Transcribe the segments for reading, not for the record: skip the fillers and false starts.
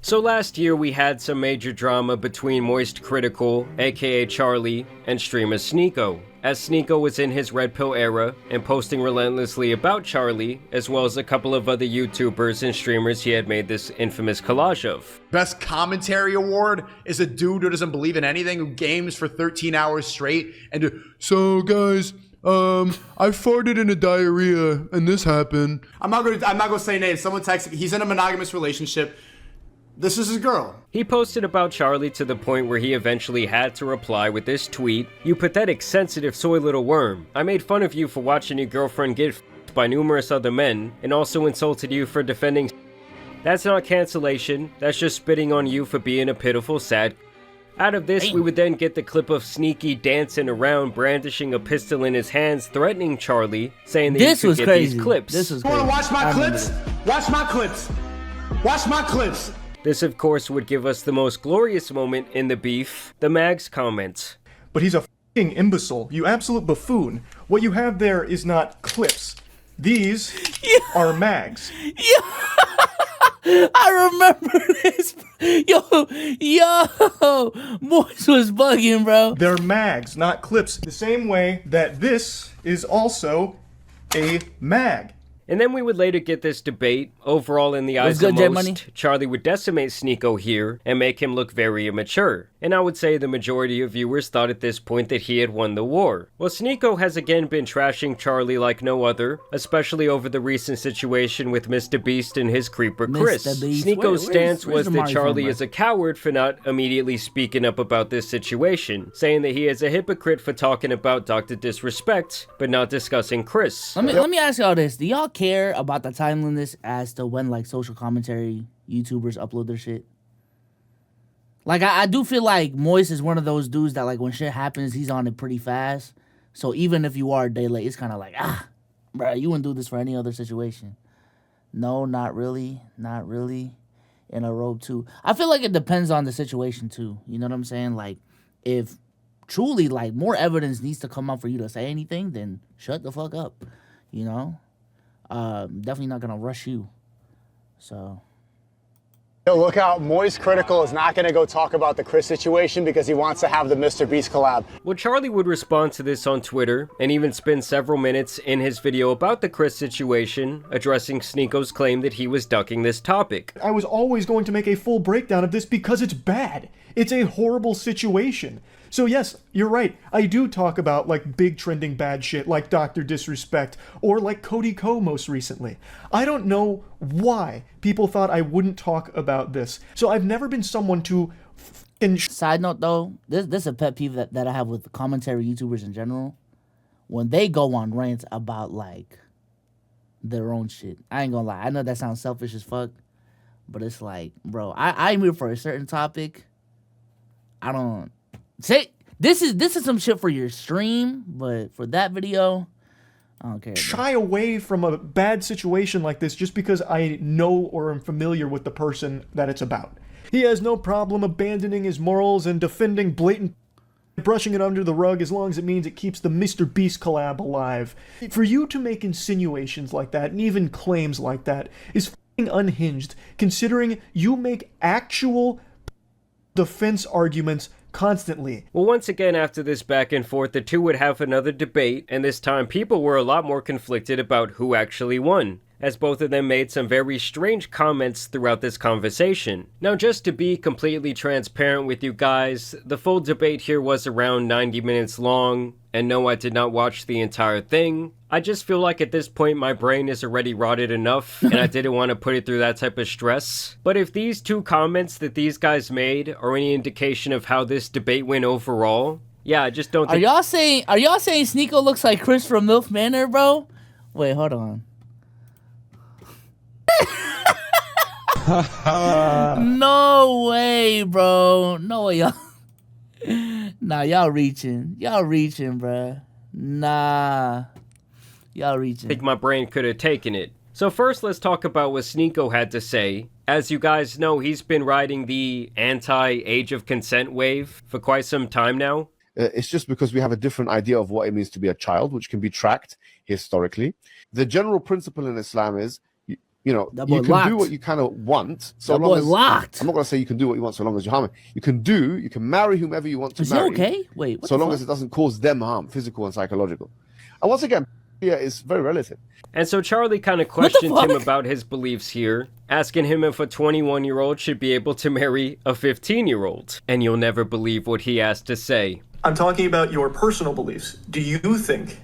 So last year we had some major drama between MoistCr1TiKaL, aka Charlie, and streamer Sneako, as Sneako was in his Red Pill era and posting relentlessly about Charlie, as well as a couple of other YouTubers and streamers he had made this infamous collage of. Best commentary award is a dude who doesn't believe in anything, who games for 13 hours straight and so guys, I farted in a diarrhea and this happened. I'm not gonna say names. Someone texted me. He's in a monogamous relationship. This is his girl. He posted about Charlie to the point where he eventually had to reply with this tweet: "You pathetic, sensitive, soy little worm. I made fun of you for watching your girlfriend get f***ed by numerous other men, and also insulted you for defending. That's not cancellation, that's just spitting on you for being a pitiful, sad." Out of this, we would then get the clip of Sneaky dancing around, brandishing a pistol in his hands, threatening Charlie, saying that he could get these clips. This was crazy. You wanna watch my clips? Watch my clips. Watch my clips. This, of course, would give us the most glorious moment in the beef, the Mags comment. But he's a f***ing imbecile, you absolute buffoon. What you have there is not clips. These are mags. I remember this. Yo, Moist was bugging, bro. They're mags, not clips. The same way that this is also a mag. And then we would later get this debate. Overall, in the eyes of most, Charlie would decimate Sneako here and make him look very immature. And I would say the majority of viewers thought at this point that he had won the war. Well, Sneako has again been trashing Charlie like no other, especially over the recent situation with Mr. Beast and his creeper Chris. Sneako's stance was that Charlie is a coward for not immediately speaking up about this situation, saying that he is a hypocrite for talking about Dr. Disrespect, but not discussing Chris. Let me ask y'all this. Do y'all care about the timeliness as to when like social commentary YouTubers upload their shit? Like I do feel like Moist is one of those dudes that like when shit happens he's on it pretty fast. So even if you are a day late, it's kind of like, bro, you wouldn't do this for any other situation. No, not really, not really. In a robe too. I feel like it depends on the situation too. You know what I'm saying? Like if truly like more evidence needs to come up for you to say anything, then shut the fuck up. You know? Definitely not gonna rush you. So Yo, look out, MoistCr1TiKaL is not gonna go talk about the Chris situation because he wants to have the Mr. Beast collab. Well, Charlie would respond to this on Twitter and even spend several minutes in his video about the Chris situation, addressing Sneako's claim that he was ducking this topic. I was always going to make a full breakdown of this because it's bad. It's a horrible situation. So yes, you're right. I do talk about like big trending bad shit like Dr. Disrespect or like Cody Ko most recently. I don't know why people thought I wouldn't talk about this. So I've never been someone to Side note though, this is a pet peeve that I have with commentary YouTubers in general. When they go on rants about like their own shit. I ain't gonna lie. I know that sounds selfish as fuck, but it's like, bro, I'm here for a certain topic. I don't say this is some shit for your stream, but for that video, I don't care. Shy away from a bad situation like this just because I know or am familiar with the person that it's about. He has no problem abandoning his morals and defending blatant brushing it under the rug as long as it means it keeps the Mr. Beast collab alive. For you to make insinuations like that and even claims like that is f***ing unhinged, considering you make actual defense arguments constantly. Well, once again, after this back and forth, the two would have another debate, and this time people were a lot more conflicted about who actually won, as both of them made some very strange comments throughout this conversation. Now, just to be completely transparent with you guys, the full debate here was around 90 minutes long, and no, I did not watch the entire thing. I just feel like at this point my brain is already rotted enough, and I didn't want to put it through that type of stress. But if these two comments that these guys made are any indication of how this debate went overall, yeah, I just don't think— Are y'all saying Sneako looks like Chris from MILF Manor, bro? Wait, hold on. No way, bro. No way, y'all. Nah, y'all reaching. Y'all reaching, bro. Nah. Y'all reaching. I think my brain could have taken it. So first, let's talk about what Sneako had to say. As you guys know, he's been riding the anti-age of consent wave for quite some time now. It's just because we have a different idea of what it means to be a child, which can be tracked historically. The general principle in Islam is That you boy can do locked. what you kind of want. So That long boy as locked. I'm not gonna say you can do what you want so long as you harm it. You can marry whomever you want to Is he marry. okay? Wait, what So the long fuck? as it doesn't cause them harm, physical and psychological. And once again, is very relative. And so Charlie kind of What the questioned him fuck? about his beliefs here, asking him if a 21-year-old should be able to marry a 15-year-old. And you'll never believe what he has to say. I'm talking about your personal beliefs. Do you think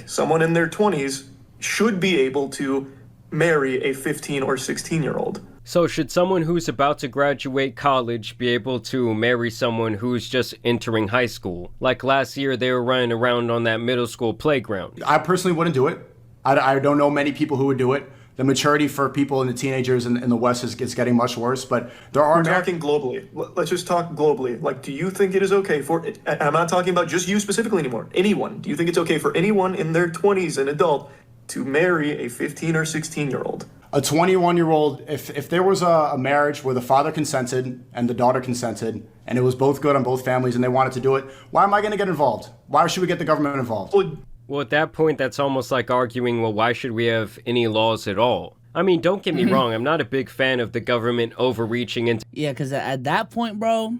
someone in their 20s should be able to marry a 15 or 16-year-old? So should someone who's about to graduate college be able to marry someone who's just entering high school? Like last year they were running around on that middle school playground. I personally wouldn't do it. I don't know many people who would do it. The maturity for people and the teenagers in the West is getting much worse, but there are... We're talking globally. Let's just talk globally. Like, do you think it is okay for... I'm not talking about just you specifically anymore. Anyone. Do you think it's okay for anyone in their 20s, an adult, to marry a 15 or 16-year-old? A 21-year-old, if there was a marriage where the father consented and the daughter consented, and it was both good on both families and they wanted to do it, why am I going to get involved? Why should we get the government involved? Well, at that point, that's almost like arguing, well, why should we have any laws at all? I mean, don't get me wrong, I'm not a big fan of the government overreaching into... Yeah, because at that point, bro,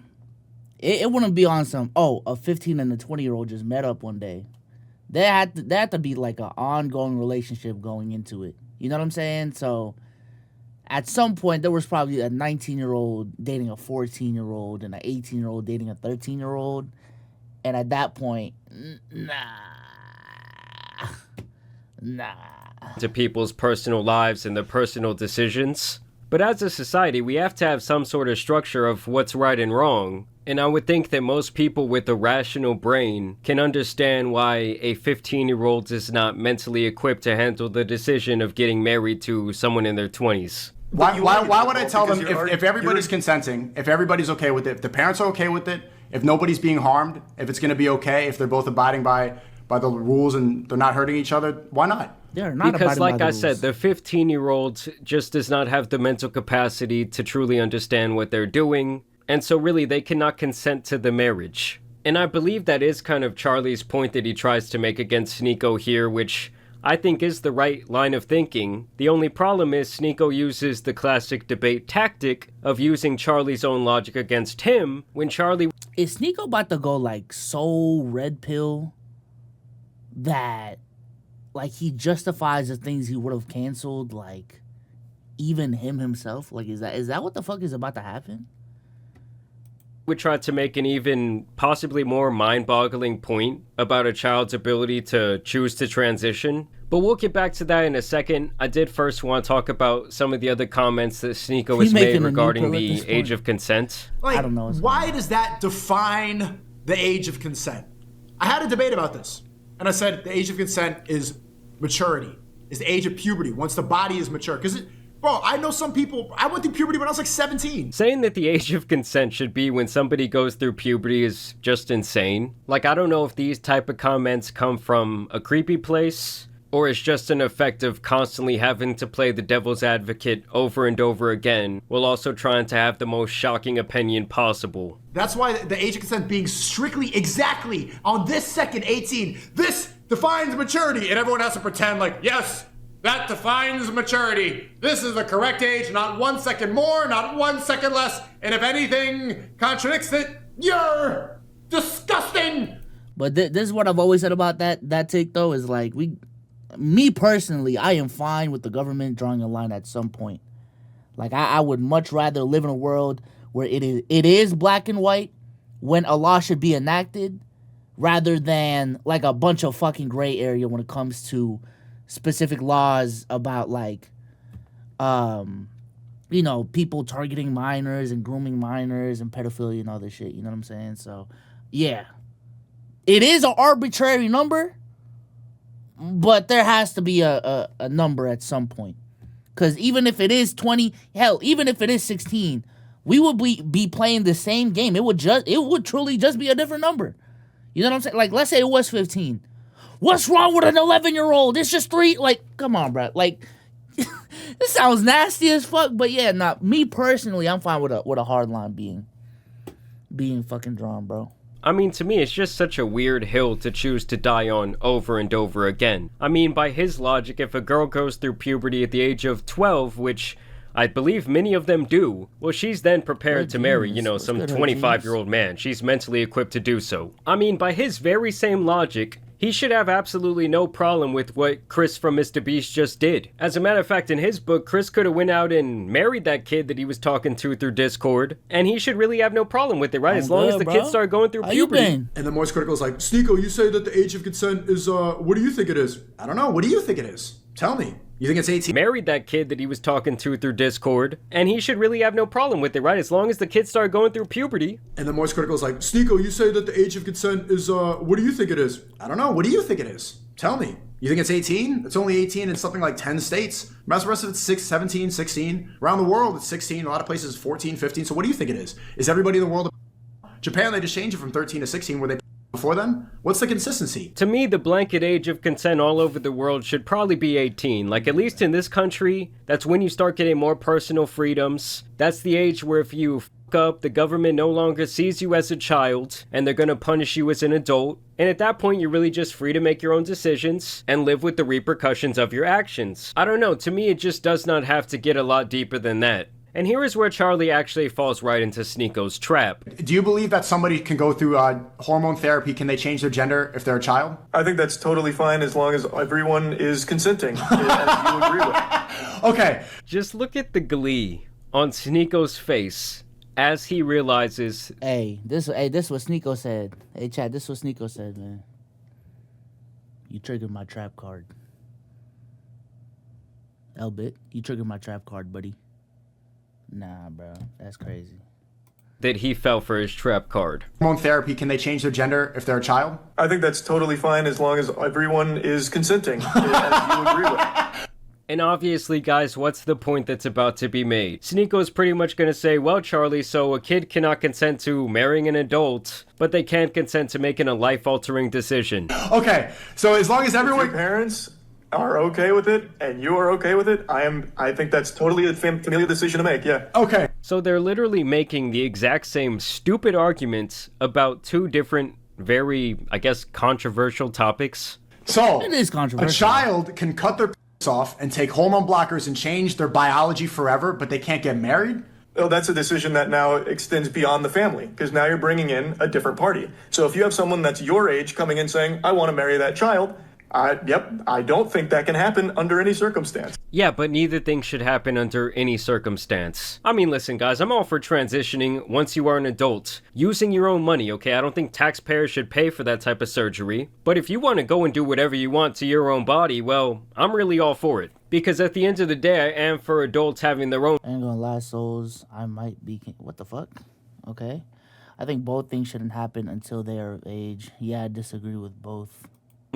it wouldn't be on some, a 15 and a 20-year-old just met up one day. There had to be like an ongoing relationship going into it. You know what I'm saying? So at some point, there was probably a 19-year-old dating a 14-year-old and an 18-year-old dating a 13-year-old. And at that point, nah. to people's personal lives and their personal decisions. But as a society, we have to have some sort of structure of what's right and wrong. And I would think that most people with a rational brain can understand why a 15-year-old is not mentally equipped to handle the decision of getting married to someone in their 20s. Why would I tell them if everybody's consenting, if everybody's okay with it, if the parents are okay with it, if nobody's being harmed, if it's going to be okay, if they're both abiding by the rules and they're not hurting each other, why not? They're not Because abiding by like the I rules. said, the 15-year-old just does not have the mental capacity to truly understand what they're doing, and so really they cannot consent to the marriage. And I believe that is kind of Charlie's point that he tries to make against Sneeko here, which I think is the right line of thinking. The only problem is Sneeko uses the classic debate tactic of using Charlie's own logic against him when Charlie... Is Sneeko about to go like so red pill that like he justifies the things he would have canceled, like even him himself? Like is that what the fuck is about to happen? would try to make an even possibly more mind-boggling point about a child's ability to choose to transition. But we'll get back to that in a second. I did first want to talk about some of the other comments that Sneeko has made regarding the age of consent. Like, I don't know. Why does that define the age of consent? I had a debate about this, and I said the age of consent is maturity, is the age of puberty, once the body is mature. Because, bro, I know some people, I went through puberty when I was like 17. Saying that the age of consent should be when somebody goes through puberty is just insane. Like, I don't know if these type of comments come from a creepy place, or it's just an effect of constantly having to play the devil's advocate over and over again, while also trying to have the most shocking opinion possible. That's why the age of consent being strictly exactly on this second 18, this defines maturity, and everyone has to pretend like, yes, that defines maturity. This is the correct age, not 1 second more, not 1 second less, and if anything contradicts it, you're disgusting. But this is what I've always said about that take though, is like me personally, I am fine with the government drawing a line at some point. Like I would much rather live in a world where it is black and white when a law should be enacted, rather than like a bunch of fucking gray area when it comes to specific laws about like people targeting minors and grooming minors and pedophilia and all this shit, you know what I'm saying? So yeah, it is an arbitrary number, but there has to be a number at some point. Because even if it is 20, hell, even if it is 16, we would be playing the same game. It would truly just be a different number. You know what I'm saying? Like, let's say it was 15. What's wrong with an 11-year-old? It's just 3. Like, come on, bro. Like, this sounds nasty as fuck. But yeah, me personally, I'm fine with a hard line being fucking drawn, bro. I mean, to me, it's just such a weird hill to choose to die on over and over again. I mean, by his logic, if a girl goes through puberty at the age of 12, which I believe many of them do, well, she's then prepared to marry, you know, some 25-year-old man. She's mentally equipped to do so. I mean, by his very same logic, he should have absolutely no problem with what Chris from Mr. Beast just did. As a matter of fact, in his book, Chris could have went out and married that kid that he was talking to through Discord, and he should really have no problem with it, right? As long as the kids start going through puberty. And then MoistCr1TiKaL is like, Sneeko, you say that the age of consent is, what do you think it is? I don't know. What do you think it is? Tell me. You think it's 18? Married that kid that he was talking to through Discord, and he should really have no problem with it, right? As long as the kids start going through puberty. And then MoistCr1TiKaL is like, Sneeko, you say that the age of consent is, what do you think it is? I don't know. What do you think it is? Tell me. You think it's 18? It's only 18 in something like 10 states. The rest of it's 17, 16. Around the world, it's 16. A lot of places, 14, 15. So what do you think it is? Is everybody in the world? Japan, they just changed it from 13 to 16. Were they before then? What's the consistency? To me, the blanket age of consent all over the world should probably be 18. Like, at least in this country, that's when you start getting more personal freedoms. That's the age where if you fuck up, the government no longer sees you as a child, and they're gonna punish you as an adult. And at that point, you're really just free to make your own decisions and live with the repercussions of your actions. I don't know, to me, it just does not have to get a lot deeper than that. And here is where Charlie actually falls right into Sneeko's trap. Do you believe that somebody can go through hormone therapy? Can they change their gender if they're a child? I think that's totally fine as long as everyone is consenting, as you agree with. Okay. Just look at the glee on Sneeko's face as he realizes... This what Sneeko said. Hey, Chad, this what Sneeko said, man. You triggered my trap card. Elbit, you triggered my trap card, buddy. Nah, bro, that's crazy. That he fell for his trap card. Hormone therapy, can they change their gender if they're a child? I think that's totally fine as long as everyone is consenting, as you agree with. And obviously, guys, what's the point that's about to be made? Sneeko's pretty much gonna say, well, Charlie, so a kid cannot consent to marrying an adult, but they can't consent to making a life-altering decision. Okay, so as long as everyone... If your parents are okay with it, and you are okay with it, I think that's totally a familial decision to make, yeah. Okay. So they're literally making the exact same stupid arguments about two different, very, I guess, controversial topics. So, It is controversial. a child can cut their off and take hormone blockers and change their biology forever, but they can't get married? Oh, that's a decision that now extends beyond the family, because now you're bringing in a different party. So if you have someone that's your age coming in saying, I want to marry that child, I don't think that can happen under any circumstance. Yeah, but neither thing should happen under any circumstance. I mean, listen, guys, I'm all for transitioning once you are an adult. Using your own money, okay? I don't think taxpayers should pay for that type of surgery. But if you want to go and do whatever you want to your own body, well, I'm really all for it. Because at the end of the day, I am for adults having their own... I ain't gonna lie, souls, I might be... What the fuck? Okay. I think both things shouldn't happen until they are of age. Yeah, I disagree with both.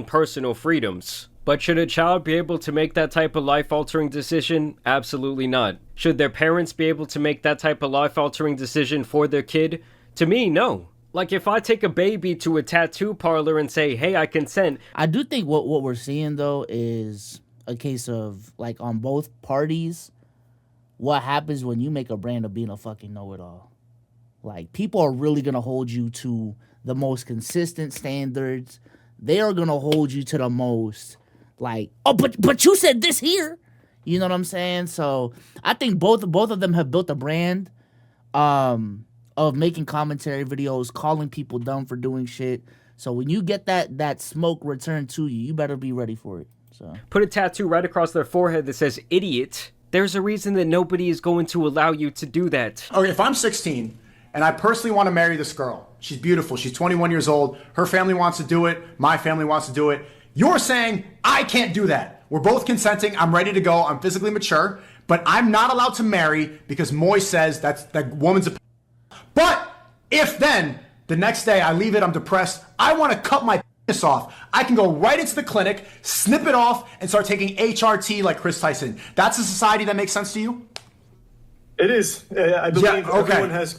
Personal freedoms. But should a child be able to make that type of life-altering decision? Absolutely not. Should their parents be able to make that type of life-altering decision for their kid? To me, no. Like, if I take a baby to a tattoo parlor and say, hey, I consent... I do think what we're seeing, though, is a case of, like, on both parties, what happens when you make a brand of being a fucking know-it-all. Like, people are really gonna hold you to the most consistent standards. They are gonna hold you to the most, like, oh, but you said this here, you know what I'm saying? So I think both of them have built a brand, of making commentary videos, calling people dumb for doing shit. So when you get that smoke returned to you, you better be ready for it. So put a tattoo right across their forehead that says idiot. There's a reason that nobody is going to allow you to do that. Okay, if I'm 16 and I personally want to marry this girl, she's beautiful, she's 21 years old, her family wants to do it, my family wants to do it, you're saying I can't do that. We're both consenting, I'm ready to go, I'm physically mature, but I'm not allowed to marry because Moist says that woman's a... But if then, the next day I leave it, I'm depressed, I want to cut my penis off, I can go right into the clinic, snip it off, and start taking HRT like Chris Tyson. That's a society that makes sense to you? It is. I believe okay. everyone has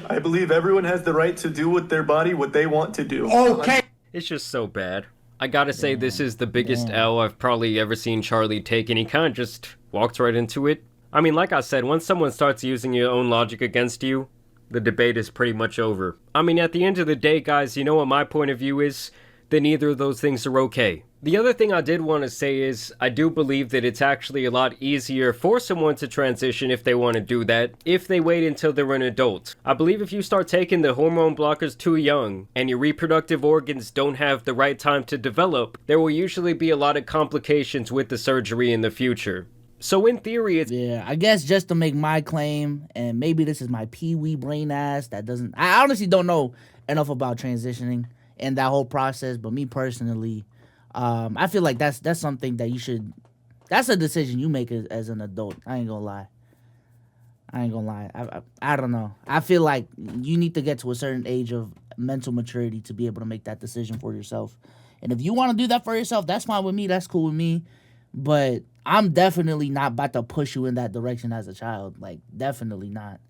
I believe everyone has the right to do with their body what they want to do. Okay. It's just so bad. I gotta say, this is the biggest L I've probably ever seen Charlie take, and he kind of just walked right into it. I mean, like I said, once someone starts using your own logic against you, the debate is pretty much over. I mean, at the end of the day, guys, you know what my point of view is? That neither of those things are okay. The other thing I did want to say is, I do believe that it's actually a lot easier for someone to transition if they want to do that, if they wait until they're an adult. I believe if you start taking the hormone blockers too young, and your reproductive organs don't have the right time to develop, there will usually be a lot of complications with the surgery in the future. So in theory, it's... Yeah, I guess just to make my claim, and maybe this is my pee-wee brain ass that doesn't... I honestly don't know enough about transitioning and that whole process, but me personally, I feel like that's something that you should... That's a decision you make as an adult. I ain't gonna lie. I don't know. I feel like you need to get to a certain age of mental maturity to be able to make that decision for yourself. And if you want to do that for yourself, that's fine with me. That's cool with me. But I'm definitely not about to push you in that direction as a child. Like, definitely not.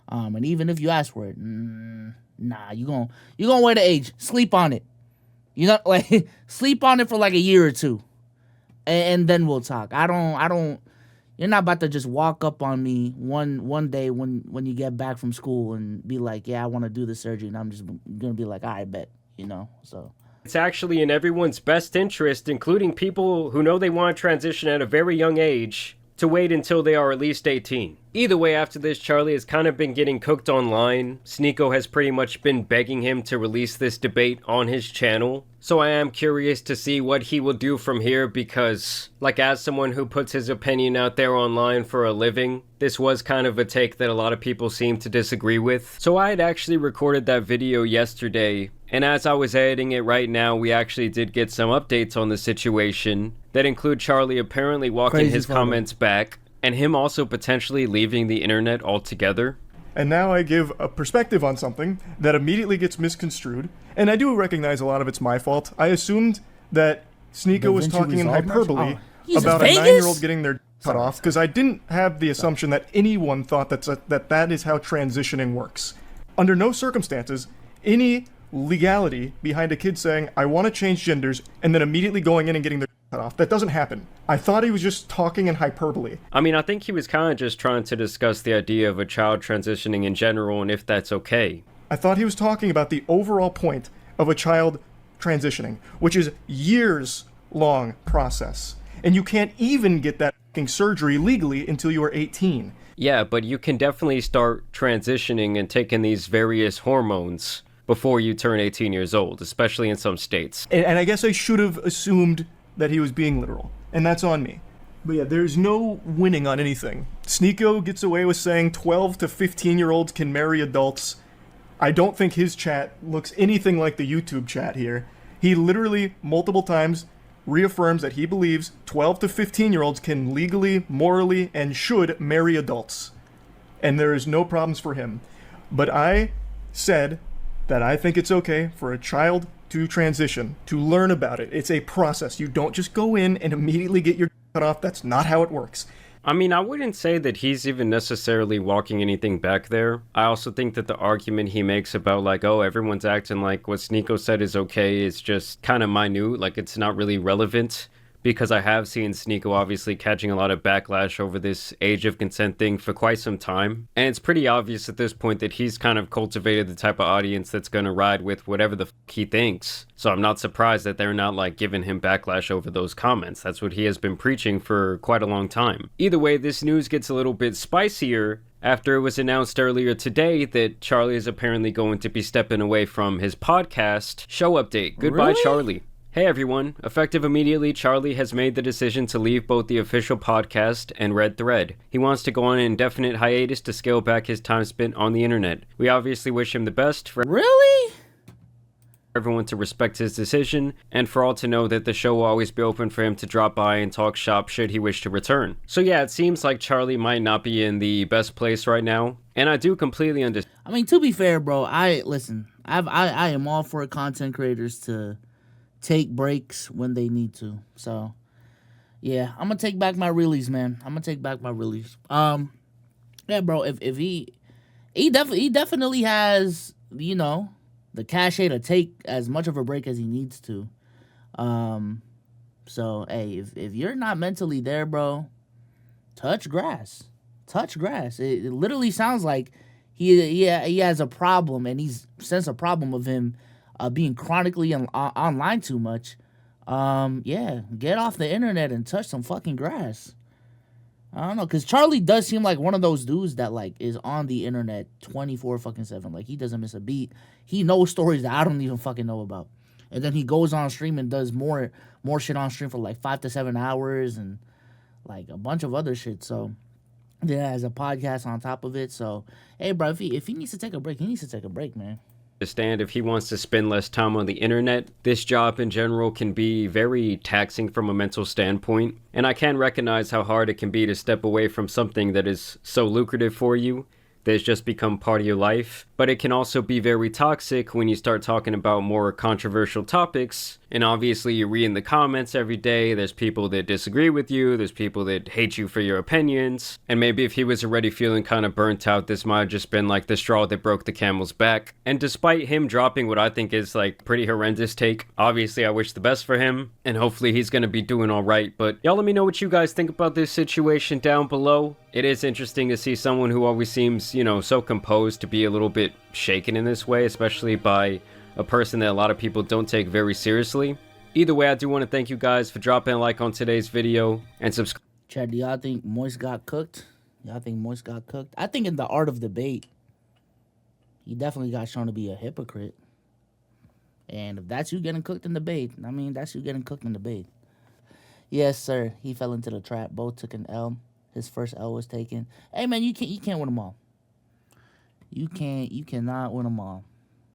And even if you ask for it, nah, you gonna wait the age. Sleep on it. You know, like, sleep on it for like a year or two. And then we'll talk. I don't, you're not about to just walk up on me one day when you get back from school and be like, yeah, I want to do the surgery. And I'm just gonna be like, I bet, you know, so. It's actually in everyone's best interest, including people who know they want to transition at a very young age, to wait until they are at least 18. Either way, after this, Charlie has kind of been getting cooked online. Sneako has pretty much been begging him to release this debate on his channel. So I am curious to see what he will do from here because, like, as someone who puts his opinion out there online for a living, this was kind of a take that a lot of people seem to disagree with. So I had actually recorded that video yesterday, and as I was editing it right now, we actually did get some updates on the situation that include Charlie apparently walking his comments back, and him also potentially leaving the internet altogether. And now I give a perspective on something that immediately gets misconstrued, and I do recognize a lot of it's my fault. I assumed that Sneako was talking in hyperbole about a 9-year-old getting their cut off, because I didn't have the assumption that anyone thought that is how transitioning works. Under no circumstances, any legality behind a kid saying, I want to change genders, and then immediately going in and getting their cut off. That doesn't happen. I thought he was just talking in hyperbole. I mean, I think he was kind of just trying to discuss the idea of a child transitioning in general and if that's okay. I thought he was talking about the overall point of a child transitioning, which is years-long process. And you can't even get that fucking surgery legally until you are 18. Yeah, but you can definitely start transitioning and taking these various hormones before you turn 18 years old, especially in some states. And I guess I should have assumed that he was being literal, and that's on me. But yeah, there's no winning on anything. Sneako gets away with saying 12 to 15-year-olds can marry adults. I don't think his chat looks anything like the YouTube chat here. He literally, multiple times, reaffirms that he believes 12 to 15-year-olds can legally, morally, and should marry adults. And there is no problems for him. But I said that I think it's okay for a child to transition, to learn about it. It's a process. You don't just go in and immediately get your cut off. That's not how it works. I mean, I wouldn't say that he's even necessarily walking anything back there. I also think that the argument he makes about, like, oh, everyone's acting like what Sneako said is okay is just kind of minute, like it's not really relevant. Because I have seen Sneako obviously catching a lot of backlash over this age of consent thing for quite some time. And it's pretty obvious at this point that he's kind of cultivated the type of audience that's going to ride with whatever the he thinks. So I'm not surprised that they're not like giving him backlash over those comments. That's what he has been preaching for quite a long time. Either way, this news gets a little bit spicier after it was announced earlier today that Charlie is apparently going to be stepping away from his podcast show update. Goodbye, Really? Charlie. Hey everyone, effective immediately, Charlie has made the decision to leave both the official podcast and Red Thread. He wants to go on an indefinite hiatus to scale back his time spent on the internet. We obviously wish him the best for Really? everyone to respect his decision, and for all to know that the show will always be open for him to drop by and talk shop should he wish to return. So yeah, it seems like Charlie might not be in the best place right now, and I do completely understand. I mean, to be fair, bro, I am all for content creators to take breaks when they need to. So, yeah, I'm gonna take back my release, man. I'm gonna take back my release. Yeah, bro. If he definitely has, you know, the cachet to take as much of a break as he needs to. So hey, if you're not mentally there, bro, touch grass. Touch grass. It literally sounds like he has a problem, and he's sensed a problem of him being chronically online too much. Yeah, get off the internet and touch some fucking grass. I don't know, cause Charlie does seem like one of those dudes that like is on the internet 24/7. Like he doesn't miss a beat. He knows stories that I don't even fucking know about, and then he goes on stream and does more shit on stream for like 5 to 7 hours and like a bunch of other shit. So yeah, as a podcast on top of it. So hey, bro, if he needs to take a break, he needs to take a break, man. Understand if he wants to spend less time on the internet. This job in general can be very taxing from a mental standpoint, and I can recognize how hard it can be to step away from something that is so lucrative for you, that has just become part of your life. But it can also be very toxic when you start talking about more controversial topics, and obviously you read in the comments every day, there's people that disagree with you, there's people that hate you for your opinions, and maybe if he was already feeling kind of burnt out, this might have just been like the straw that broke the camel's back. And despite him dropping what I think is like pretty horrendous take, obviously I wish the best for him, and hopefully he's gonna be doing alright. But y'all let me know what you guys think about this situation down below. It is interesting to see someone who always seems, you know, so composed to be a little bit shaken in this way, especially by a person that a lot of people don't take very seriously. Either way, I do want to thank you guys for dropping a like on today's video and subscribe. Chad, do y'all think Moist got cooked? Y'all think Moist got cooked? I think in the art of debate, he definitely got shown to be a hypocrite. And if that's you getting cooked in debate, I mean, that's you getting cooked in debate. Yes, sir. He fell into the trap. Both took an L. His first L was taken. Hey, man, you can't win them all. You cannot win them all.